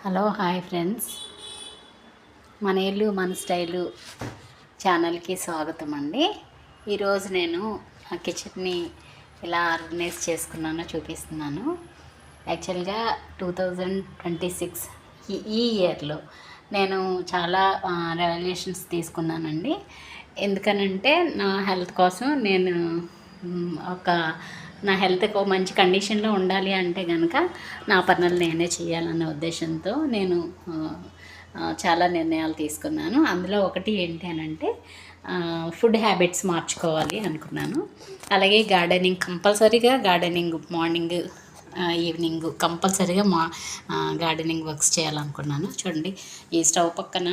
Hello hi friends, మన ఇల్లు మన స్టైలు ఛానల్కి స్వాగతం అండి. ఈరోజు నేను ఆ కిచెన్ని ఎలా ఆర్గనైజ్ చేసుకున్నానో చూపిస్తున్నాను. యాక్చువల్గా 2026 ఈ ఇయర్లో నేను చాలా రెవల్యూషన్స్ తీసుకున్నానండి. ఎందుకనంటే నా హెల్త్ కోసం నేను నా హెల్త్ మంచి కండిషన్లో ఉండాలి అంటే కనుక నా పనులు నేనే చేయాలన్న ఉద్దేశంతో నేను చాలా నిర్ణయాలు తీసుకున్నాను. అందులో ఒకటి ఏంటి అనంటే ఫుడ్ హ్యాబిట్స్ మార్చుకోవాలి అనుకున్నాను. అలాగే కంపల్సరీగా గార్డెనింగ్ మార్నింగ్ ఈవినింగ్ కంపల్సరీగా గార్డెనింగ్ వర్క్స్ చేయాలనుకున్నాను. చూడండి, ఈ స్టవ్ పక్కన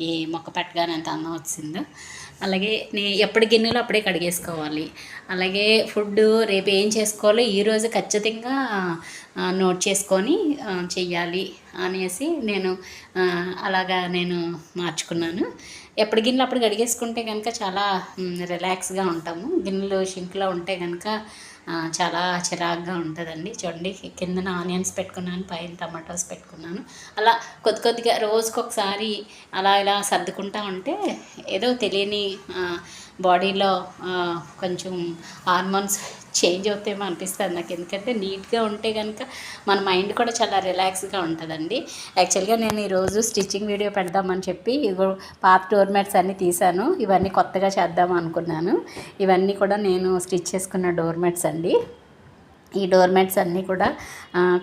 ఈ మొక్క పెట్టగానే ఎంత అందం వచ్చిందో. అలాగే ఎప్పటి గిన్నెలు అప్పుడే కడిగేసుకోవాలి. అలాగే ఫుడ్ రేపు ఏం చేసుకోవాలో ఈరోజు ఖచ్చితంగా నోట్ చేసుకొని చెయ్యాలి అనేసి నేను మార్చుకున్నాను. ఎప్పటి గిన్నెలు అప్పుడు కడిగేసుకుంటే కనుక చాలా రిలాక్స్గా ఉంటాము. గిన్నెలు షింక్లో ఉంటే కనుక చాలా చిరాగ్గా ఉంటుందండి. చూడండి, కిందన ఆనియన్స్ పెట్టుకున్నాను, పైన టమాటోస్ పెట్టుకున్నాను. అలా కొద్దిగా రోజుకొకసారి ఇలా సర్దుకుంటా ఉంటే ఏదో తెలియని బాడీలో కొంచెం హార్మోన్స్ చేంజ్ అవుతాయేమో అనిపిస్తుంది నాకు. ఎందుకంటే నీట్గా ఉంటే కనుక మన మైండ్ కూడా చాలా రిలాక్స్గా ఉంటుందండి. యాక్చువల్గా నేను ఈరోజు స్టిచ్చింగ్ వీడియో పెడదామని చెప్పి పాత డోర్ మ్యాట్స్ అన్నీ తీసాను. ఇవన్నీ కొత్తగా చేద్దాం అనుకున్నాను. ఇవన్నీ కూడా నేను స్టిచ్ చేసుకున్న డోర్ మ్యాట్స్ అండి. ఈ డోర్ మ్యాట్స్ అన్నీ కూడా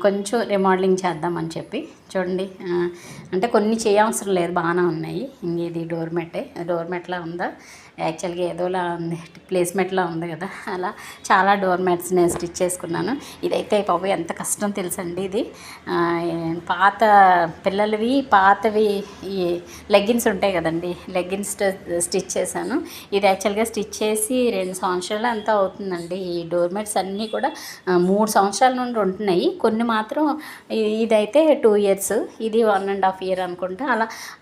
కొంచెం రిమోడలింగ్ చేద్దామని చెప్పి చూడండి. అంటే కొన్ని చేయవసరం లేదు, బాగానే ఉన్నాయి. ఇది డోర్ మ్యాట్లా ఉందా, యాక్చువల్గా ఏదోలా ఉంది, ప్లేస్మెంట్లా ఉంది కదా. అలా చాలా డోర్ మ్యాట్స్ నేను స్టిచ్ చేసుకున్నాను. ఇదైతే బాబు ఎంత కష్టం తెలుసండి. ఇది పాత పాతవి ఈ లెగ్గిన్స్ ఉంటాయి కదండి, లెగ్గిన్స్ స్టిచ్ చేశాను. ఇది యాక్చువల్గా స్టిచ్ చేసి 2 సంవత్సరాలు అంతా అవుతుందండి. ఈ డోర్ మ్యాట్స్ అన్నీ కూడా 3 సంవత్సరాల నుండి ఉంటున్నాయి. కొన్ని మాత్రం ఇదైతే 2 ఇయర్స్, ఇది 1.5 ఇయర్ అనుకుంటా.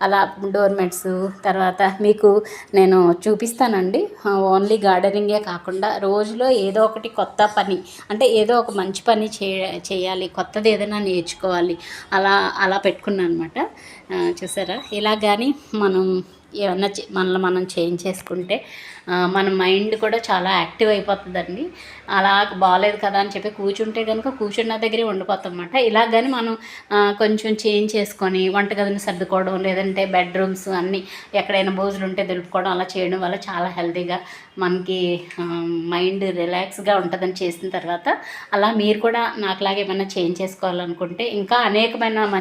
అలా డోర్ మ్యాట్స్. తర్వాత మీకు నేను చూపిస్తానండి. ఓన్లీ గార్డెనింగే కాకుండా రోజులో ఏదో ఒకటి కొత్త పని, అంటే ఏదో ఒక మంచి పని చేయాలి, కొత్తది ఏదైనా నేర్చుకోవాలి, అలా పెట్టుకున్నాను అనమాట. చూసారా, ఇలా కానీ మనం ఏమన్నా మనల్ని మనం చేంజ్ చేసుకుంటే మన మైండ్ కూడా చాలా యాక్టివ్ అయిపోతుందండి. అలా బాగాలేదు కదా అని చెప్పి కూర్చుంటే కనుక కూర్చున్న దగ్గరే ఉండిపోతాం అన్నమాట. ఇలా కానీ మనం కొంచెం చేంజ్ చేసుకొని వంటగదిని సర్దుకోవడం, లేదంటే బెడ్రూమ్స్ అన్నీ ఎక్కడైనా బోజులు ఉంటే దులుపుకోవడం, అలా చేయడం వల్ల చాలా హెల్తీగా మనకి మైండ్ రిలాక్స్గా ఉంటుందని చేసిన తర్వాత అలా మీరు కూడా నాకులాగా ఏమైనా చేంజ్ చేసుకోవాలనుకుంటే ఇంకా అనేకమైన